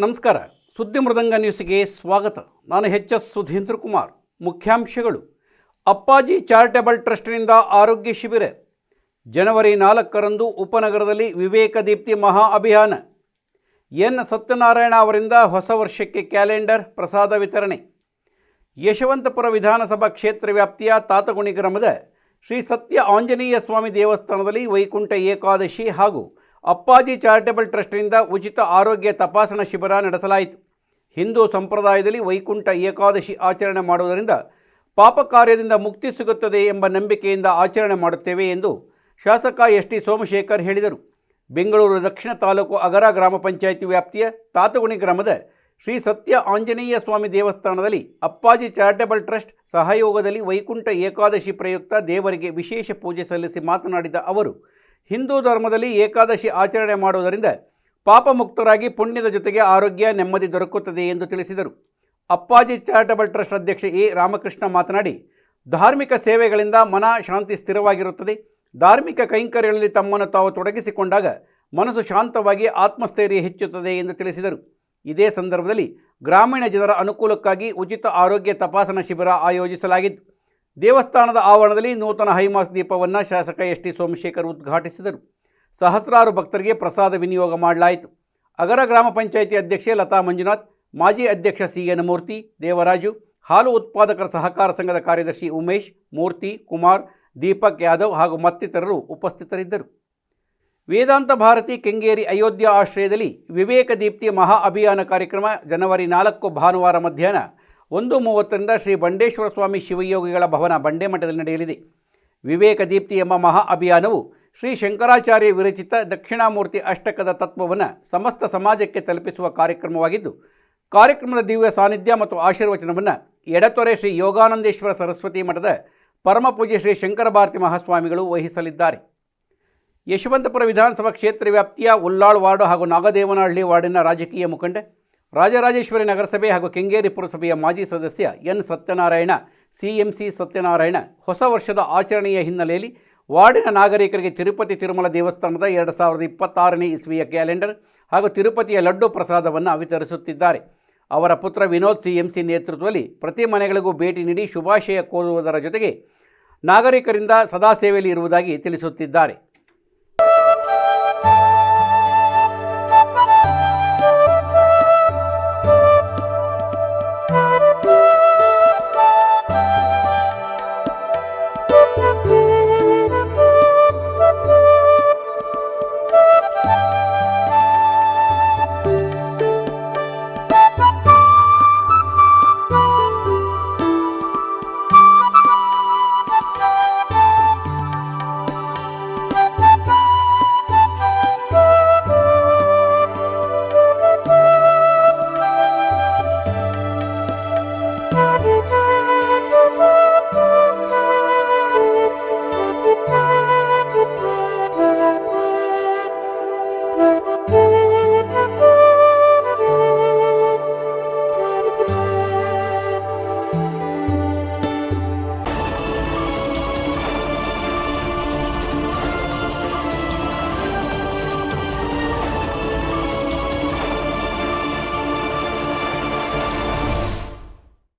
ನಮಸ್ಕಾರ. ಸುದ್ದಿ ಮೃದಂಗ ನ್ಯೂಸ್ಗೆ ಸ್ವಾಗತ. ನಾನು ಎಚ್.ಎಸ್. ಸುಧೀಂದ್ರ ಕುಮಾರ್. ಮುಖ್ಯಾಂಶಗಳು. ಅಪ್ಪಾಜಿ ಚಾರಿಟೇಬಲ್ ಟ್ರಸ್ಟ್ನಿಂದ ಆರೋಗ್ಯ ಶಿಬಿರ. ಜನವರಿ 4ರಂದು ಉಪನಗರದಲ್ಲಿ ವಿವೇಕ ದೀಪ್ತಿ ಮಹಾ ಅಭಿಯಾನ. ಎನ್ ಸತ್ಯನಾರಾಯಣ ಅವರಿಂದ ಹೊಸ ವರ್ಷಕ್ಕೆ ಕ್ಯಾಲೆಂಡರ್, ಪ್ರಸಾದ ವಿತರಣೆ. ಯಶವಂತಪುರ ವಿಧಾನಸಭಾ ಕ್ಷೇತ್ರ ವ್ಯಾಪ್ತಿಯ ತಾತಗುಣಿ ಗ್ರಾಮದ ಶ್ರೀ ಸತ್ಯ ಆಂಜನೇಯ ಸ್ವಾಮಿ ದೇವಸ್ಥಾನದಲ್ಲಿ ವೈಕುಂಠ ಏಕಾದಶಿ ಹಾಗೂ ಅಪ್ಪಾಜಿ ಚಾರಿಟೇಬಲ್ ಟ್ರಸ್ಟ್ನಿಂದ ಉಚಿತ ಆರೋಗ್ಯ ತಪಾಸಣಾ ಶಿಬಿರ ನಡೆಸಲಾಯಿತು. ಹಿಂದೂ ಸಂಪ್ರದಾಯದಲ್ಲಿ ವೈಕುಂಠ ಏಕಾದಶಿ ಆಚರಣೆ ಮಾಡುವುದರಿಂದ ಪಾಪ ಕಾರ್ಯದಿಂದ ಮುಕ್ತಿ ಸಿಗುತ್ತದೆ ಎಂಬ ನಂಬಿಕೆಯಿಂದ ಆಚರಣೆ ಮಾಡುತ್ತೇವೆ ಎಂದು ಶಾಸಕ ಎಸ್.ಟಿ. ಸೋಮಶೇಖರ್ ಹೇಳಿದರು. ಬೆಂಗಳೂರು ದಕ್ಷಿಣ ತಾಲೂಕು ಅಗರ ಗ್ರಾಮ ಪಂಚಾಯಿತಿ ವ್ಯಾಪ್ತಿಯ ತಾತಗುಣಿ ಗ್ರಾಮದ ಶ್ರೀ ಸತ್ಯ ಆಂಜನೇಯ ಸ್ವಾಮಿ ದೇವಸ್ಥಾನದಲ್ಲಿ ಅಪ್ಪಾಜಿ ಚಾರಿಟೇಬಲ್ ಟ್ರಸ್ಟ್ ಸಹಯೋಗದಲ್ಲಿ ವೈಕುಂಠ ಏಕಾದಶಿ ಪ್ರಯುಕ್ತ ದೇವರಿಗೆ ವಿಶೇಷ ಪೂಜೆ ಸಲ್ಲಿಸಿ ಮಾತನಾಡಿದ ಅವರು, ಹಿಂದೂ ಧರ್ಮದಲ್ಲಿ ಏಕಾದಶಿ ಆಚರಣೆ ಮಾಡುವುದರಿಂದ ಪಾಪ ಮುಕ್ತರಾಗಿ ಪುಣ್ಯದ ಜೊತೆಗೆ ಆರೋಗ್ಯ, ನೆಮ್ಮದಿ ದೊರಕುತ್ತದೆ ಎಂದು ತಿಳಿಸಿದರು. ಅಪ್ಪಾಜಿ ಚಾರಿಟೇಬಲ್ ಟ್ರಸ್ಟ್ ಅಧ್ಯಕ್ಷ ಎ. ರಾಮಕೃಷ್ಣ ಮಾತನಾಡಿ, ಧಾರ್ಮಿಕ ಸೇವೆಗಳಿಂದ ಮನ ಶಾಂತಿ ಸ್ಥಿರವಾಗಿರುತ್ತದೆ. ಧಾರ್ಮಿಕ ಕೈಂಕರ್ಯಗಳಲ್ಲಿ ತಮ್ಮನ್ನು ತಾವು ತೊಡಗಿಸಿಕೊಂಡಾಗ ಮನಸ್ಸು ಶಾಂತವಾಗಿ ಆತ್ಮಸ್ಥೈರ್ಯ ಹೆಚ್ಚುತ್ತದೆ ಎಂದು ತಿಳಿಸಿದರು. ಇದೇ ಸಂದರ್ಭದಲ್ಲಿ ಗ್ರಾಮೀಣ ಜನರ ಅನುಕೂಲಕ್ಕಾಗಿ ಉಚಿತ ಆರೋಗ್ಯ ತಪಾಸಣಾ ಶಿಬಿರ ಆಯೋಜಿಸಲಾಗಿತ್ತು. ದೇವಸ್ಥಾನದ ಆವರಣದಲ್ಲಿ ನೂತನ ಹೈಮಾಸ್ ದೀಪವನ್ನು ಶಾಸಕ ಎಸ್.ಟಿ. ಸೋಮಶೇಖರ್ ಉದ್ಘಾಟಿಸಿದರು. ಸಹಸ್ರಾರು ಭಕ್ತರಿಗೆ ಪ್ರಸಾದ ವಿನಿಯೋಗ ಮಾಡಲಾಯಿತು. ಅಗರ ಗ್ರಾಮ ಪಂಚಾಯಿತಿ ಅಧ್ಯಕ್ಷೆ ಲತಾ ಮಂಜುನಾಥ್, ಮಾಜಿ ಅಧ್ಯಕ್ಷ ಸಿ.ಎನ್. ಮೂರ್ತಿ, ದೇವರಾಜು, ಹಾಲು ಉತ್ಪಾದಕರ ಸಹಕಾರ ಸಂಘದ ಕಾರ್ಯದರ್ಶಿ ಉಮೇಶ್, ಮೂರ್ತಿ, ಕುಮಾರ್, ದೀಪಕ್ ಯಾದವ್ ಹಾಗೂ ಮತ್ತಿತರರು ಉಪಸ್ಥಿತರಿದ್ದರು. ವೇದಾಂತ ಭಾರತಿ ಕೆಂಗೇರಿ ಅಯೋಧ್ಯ ಆಶ್ರಯದಲ್ಲಿ ವಿವೇಕ ದೀಪ್ತಿ ಮಹಾ ಅಭಿಯಾನ ಕಾರ್ಯಕ್ರಮ ಜನವರಿ 4 ಭಾನುವಾರ ಮಧ್ಯಾಹ್ನ 1:30ರಿಂದ ಶ್ರೀ ಬಂಡೇಶ್ವರ ಸ್ವಾಮಿ ಶಿವಯೋಗಿಗಳ ಭವನ ಬಂಡೆಮಠದಲ್ಲಿ ನಡೆಯಲಿದೆ. ವಿವೇಕ ದೀಪ್ತಿ ಎಂಬ ಮಹಾ ಅಭಿಯಾನವು ಶ್ರೀ ಶಂಕರಾಚಾರ್ಯ ವಿರಚಿತ ದಕ್ಷಿಣಾಮೂರ್ತಿ ಅಷ್ಟಕದ ತತ್ವವನ್ನು ಸಮಸ್ತ ಸಮಾಜಕ್ಕೆ ತಲುಪಿಸುವ ಕಾರ್ಯಕ್ರಮವಾಗಿದ್ದು, ಕಾರ್ಯಕ್ರಮದ ದಿವ್ಯ ಸಾನ್ನಿಧ್ಯ ಮತ್ತು ಆಶೀರ್ವಚನವನ್ನು ಎಡತೊರೆ ಶ್ರೀ ಯೋಗಾನಂದೇಶ್ವರ ಸರಸ್ವತಿ ಮಠದ ಪರಮಪೂಜ್ಯ ಶ್ರೀ ಶಂಕರ ಭಾರತಿ ಮಹಾಸ್ವಾಮಿಗಳು ವಹಿಸಲಿದ್ದಾರೆ. ಯಶವಂತಪುರ ವಿಧಾನಸಭಾ ಕ್ಷೇತ್ರ ವ್ಯಾಪ್ತಿಯ ಉಲ್ಲಾಳ್ ವಾರ್ಡ್ ಹಾಗೂ ನಾಗದೇವನಹಳ್ಳಿ ವಾರ್ಡಿನ ರಾಜಕೀಯ ಮುಖಂಡ, ರಾಜರಾಜೇಶ್ವರಿ ನಗರಸಭೆ ಹಾಗೂ ಕೆಂಗೇರಿ ಪುರಸಭೆಯ ಮಾಜಿ ಸದಸ್ಯ ಎನ್ ಸತ್ಯನಾರಾಯಣ, ಸಿಎಂಸಿ ಸತ್ಯನಾರಾಯಣ ಹೊಸ ವರ್ಷದ ಆಚರಣೆಯ ಹಿನ್ನೆಲೆಯಲ್ಲಿ ವಾರ್ಡಿನ ನಾಗರಿಕರಿಗೆ ತಿರುಪತಿ ತಿರುಮಲ ದೇವಸ್ಥಾನದ 2026ನೇ ಇಸ್ವಿಯ ಕ್ಯಾಲೆಂಡರ್ ಹಾಗೂ ತಿರುಪತಿಯ ಲಡ್ಡು ಪ್ರಸಾದವನ್ನು ವಿತರಿಸುತ್ತಿದ್ದಾರೆ. ಅವರ ಪುತ್ರ ವಿನೋದ್ ಸಿಎಂಸಿ ನೇತೃತ್ವದಲ್ಲಿ ಪ್ರತಿ ಮನೆಗಳಿಗೂ ಭೇಟಿ ನೀಡಿ ಶುಭಾಶಯ ಕೋರುವುದರ ಜೊತೆಗೆ ನಾಗರಿಕರಿಂದ ಸದಾ ಸೇವೆಯಲ್ಲಿ ಇರುವುದಾಗಿ ತಿಳಿಸುತ್ತಿದ್ದಾರೆ.